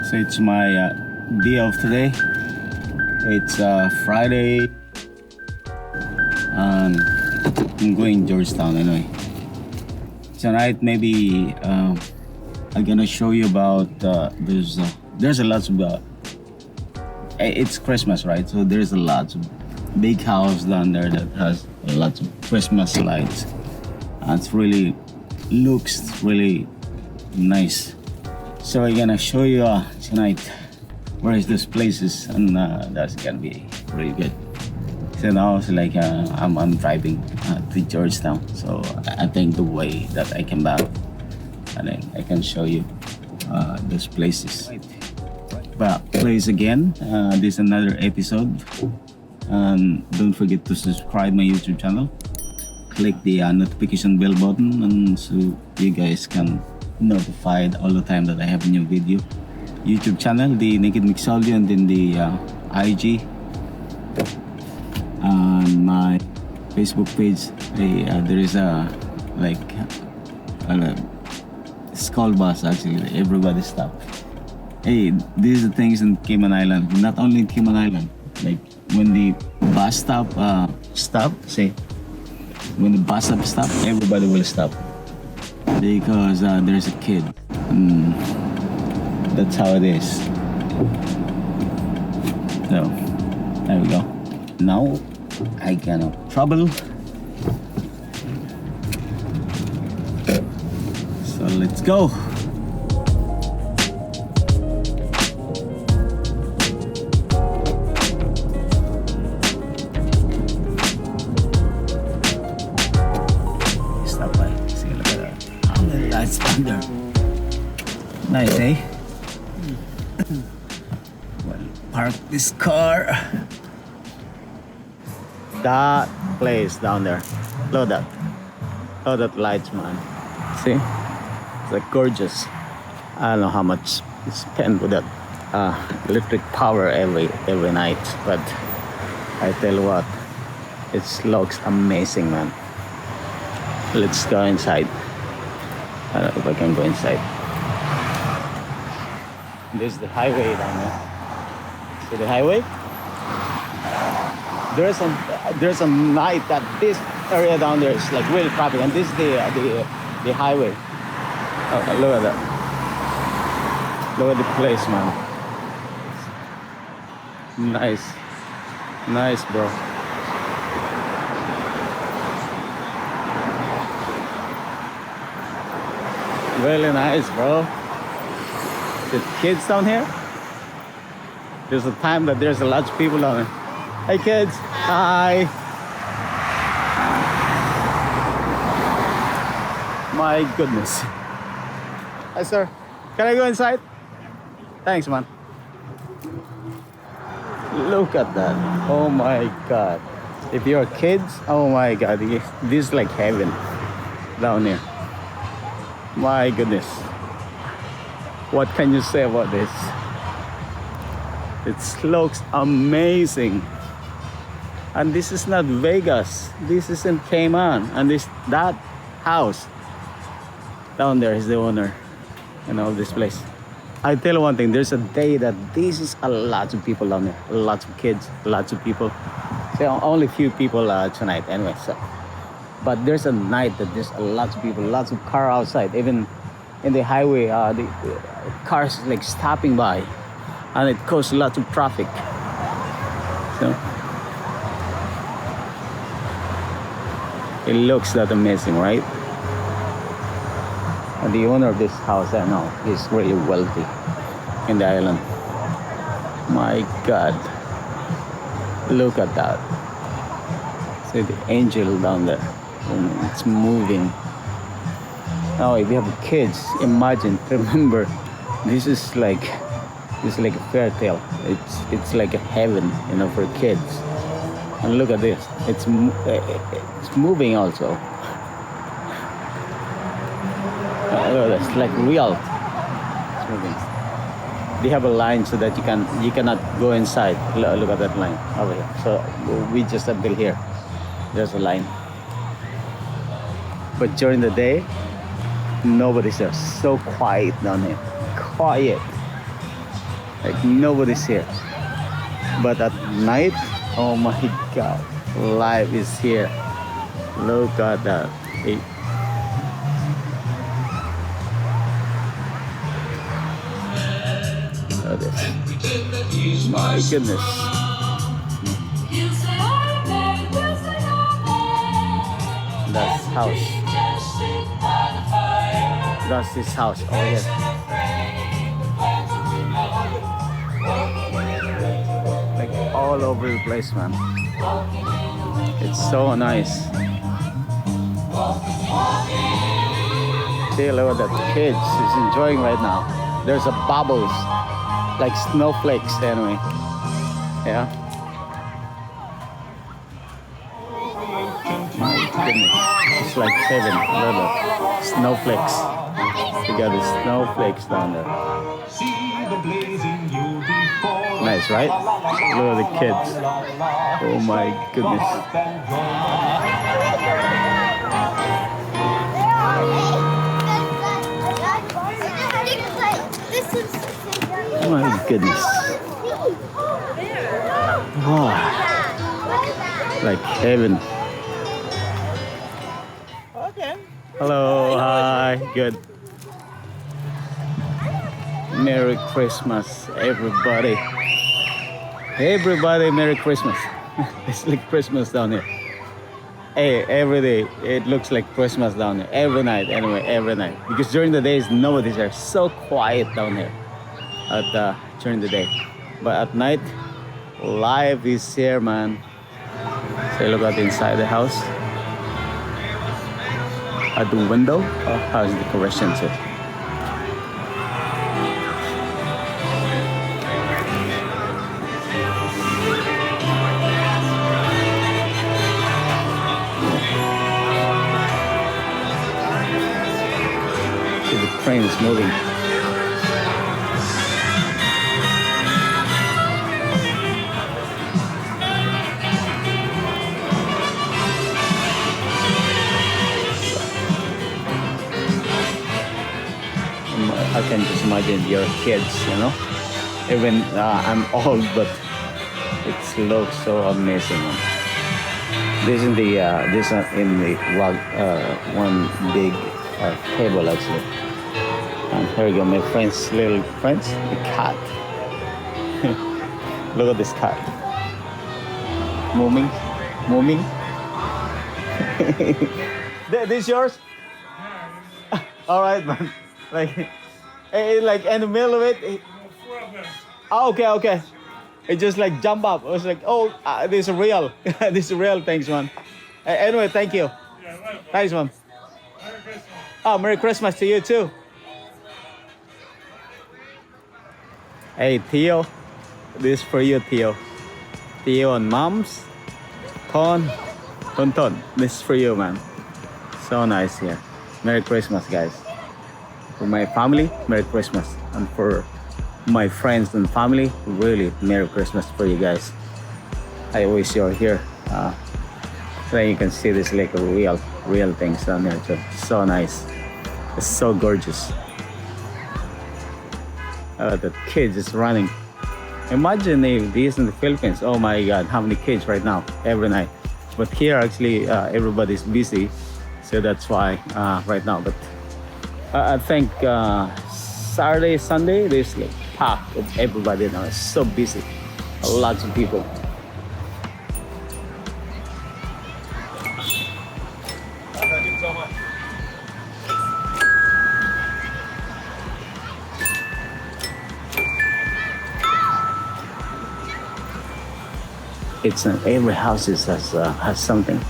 So it's my day off today. It's Friday, and I'm going Georgetown anyway. Tonight maybe I'm gonna show you about there's a lot of it's Christmas, right? So there's a lot of big house down there that has a lot of Christmas lights. And it's really looks really nice. So I'm gonna show you tonight where is those places, and that's gonna be really good. So now it's like I'm driving to Georgetown, so I think the way that I come back, and then I can show you those places. But please again, this is another episode, and don't forget to subscribe my YouTube channel. Click the notification bell button, and so you guys can notified all the time that I have a new video. YouTube channel, the Naked Mixology, and then the IG and my Facebook page. There is a skull bus actually. Everybody stop. Hey, these are things in Cayman Island. Not only in Cayman Island. Like when the bus stop, say when the bus stop, everybody will stop because there's a kid. That's how it is. So there we go. Now I cannot travel. So let's go. Stop by. See, look at that. How many lights down there? Nice, eh? Well, park this car. That place down there. Look at that. Look at that lights, man. See? It's like gorgeous. I don't know how much you spend with that electric power every night, but I tell you what, it looks amazing, man. Let's go inside. I don't know if I can go inside. This is the highway down there. See the highway? There's a night that this area down there is like really traffic, and this is the highway. Oh, look at that. Look at the place, man. Nice, bro. Really nice, bro. The kids down here. There's a time that there's a lot of people down there. Hey kids, hi. My goodness. Hi sir, can I go inside? Thanks, man. Look at that. Oh my God. If you're kids, oh my God, this is like heaven down here. My goodness. What can you say about this? It looks amazing. And this is not Vegas. This is in Cayman. And that house down there is the owner and all this place. I tell you one thing, there's a day that this is a lot of people down there. Lots of kids, lots of people. So only few people tonight anyway. So, but there's a night that there's a lot of people, lots of car outside. Even in the highway, the cars like stopping by, and it causes lots of traffic. So it looks that amazing, right? And the owner of this house, I know, is really wealthy in the island. My God, look at that. See the angel down there, and it's moving. Now, if you have kids, imagine, remember, this is like a fairy tale. It's like a heaven, you know, for kids. And look at this. It's moving also. It's like real. It's moving. They have a line so that you cannot go inside. Look at that line over here. So we just have built here. There's a line. But during the day, nobody's there. So quiet down here. Quiet. Like nobody's here. But at night, oh my God, life is here. Look at that. Hey. Look at this. My goodness. That's house. That's his house over here. Like all over the place, man. It's so nice. See, look at that kids. He's enjoying right now. There's a bubbles, like snowflakes anyway. Yeah. My goodness. It's like heaven. Look at snowflakes. You got the snowflakes down there. Nice, right? Look at the kids. Oh my goodness. Oh my goodness. Wow. Like heaven. Okay. Hello, hi, good. Merry Christmas, everybody. Everybody, Merry Christmas. It's like Christmas down here. Hey, every day it looks like Christmas down here. Every night, anyway, every night. Because during the days, nobody's there. So quiet down here during the day. But at night, life is here, man. So look at inside the house. At the window, how's the decoration too? See, the train is moving. I can just imagine your kids, you know. Even I'm old, but it looks so amazing. This is the in the rug, one big table actually. And here we go, my friends, little friends, the cat. Look at this cat, moving. This yours? All right, man. Like in the middle of it. Oh, okay. It just like jump up. I was like, oh, this is real. This is real. Thanks, man. Anyway, thank you. Yeah, thanks, man. Merry Christmas. Oh, Merry Christmas to you too. Hey, Theo. This is for you, Theo. Theo and Moms. Ton. This is for you, man. So nice here. Merry Christmas, guys. For my family, Merry Christmas. And for my friends and family, really Merry Christmas for you guys. I wish you're here. So you can see this like real things down there too. So nice. It's so gorgeous. The kids is running. Imagine if this in the Philippines. Oh my God, how many kids right now, every night. But here actually everybody's busy. So that's why right now. But I think Saturday, Sunday, there's like packed with everybody now. It's so busy. Lots of people. Thank you so much. It's every house has something,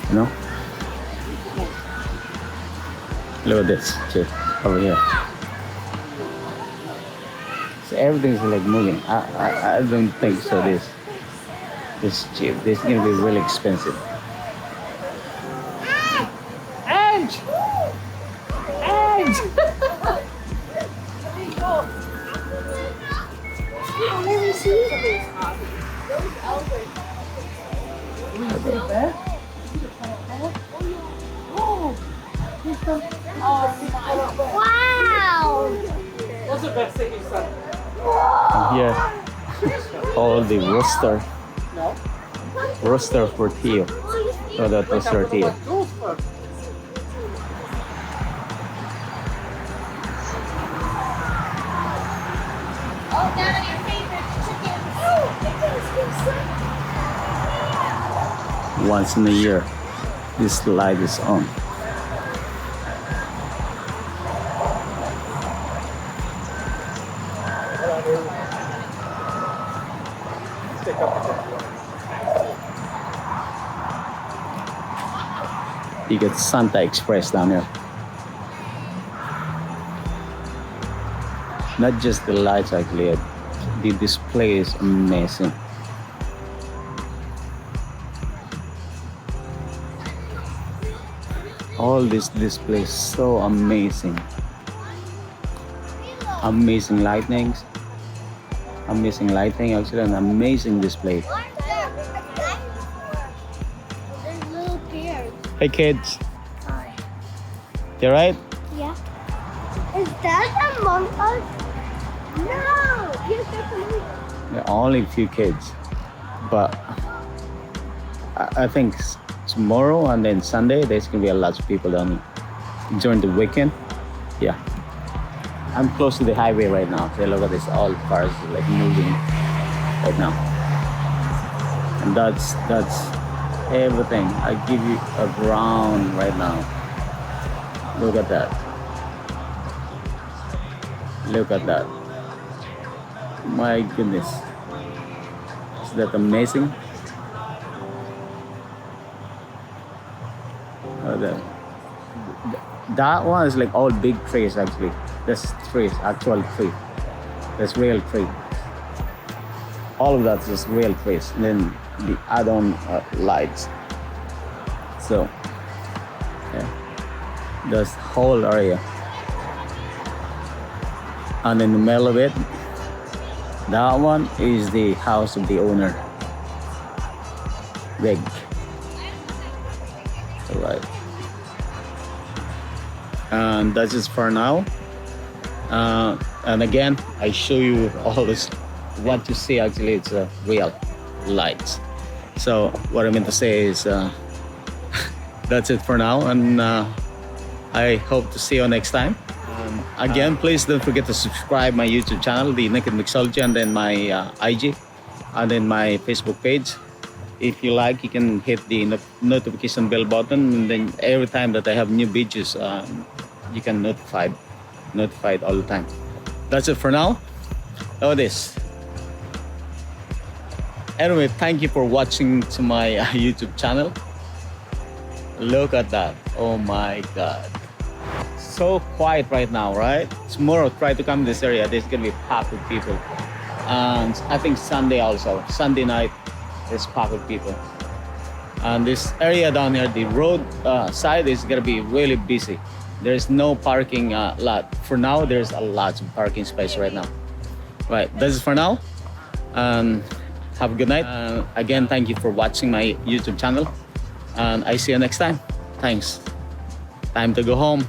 you know. Look at this too over here. So everything's like moving. I don't think so. This is cheap. This is gonna be really expensive. Edge! Wow! What's the best thing you've done? And here, all the roaster for Theo. So that was for Theo. Oh, down on your favorite chickens. Once in a year, this light is on. You get Santa Express down here. Not just the lights actually, the display is amazing. All this display is so amazing. Amazing lightnings. Amazing lighting actually, an amazing display. There's little bears. Hey kids, you right? Yeah. Is that among us? No! Yes, that's among us. There are only a few kids, but I think tomorrow and then Sunday there's gonna be a lot of people down here during the weekend. Yeah, I'm close to the highway right now. So look at this, all cars like moving right now, and that's everything. I give you a ground right now. Look at that. Look at that. My goodness. Is that amazing? That one is like all big trees actually. That's trees, actual tree. That's real tree. All of that is just real trees. And then the add-on lights. So, yeah. This whole area. And in the middle of it, that one is the house of the owner. Big. Alright. And that's it for now. And again, I show you all this. What you see actually, it's real lights. So what I meant to say is that's it for now, and I hope to see you next time. Again, please don't forget to subscribe my YouTube channel, the Naked Mixology, and then my IG, and then my Facebook page. If you like, you can hit the notification bell button, and then every time that I have new videos, you can notified all the time. That's it for now. Oh, this. Anyway, thank you for watching to my YouTube channel. Look at that. Oh my God. So quiet right now, right? Tomorrow, try to come to this area. There's gonna be packed with people. And I think Sunday also. Sunday night, there's packed with people. And this area down here, the road side is gonna be really busy. There's no parking lot. For now, there's a lot of parking space right now. Right, that's it for now. Have a good night. Again, thank you for watching my YouTube channel. And I see you next time. Thanks. Time to go home.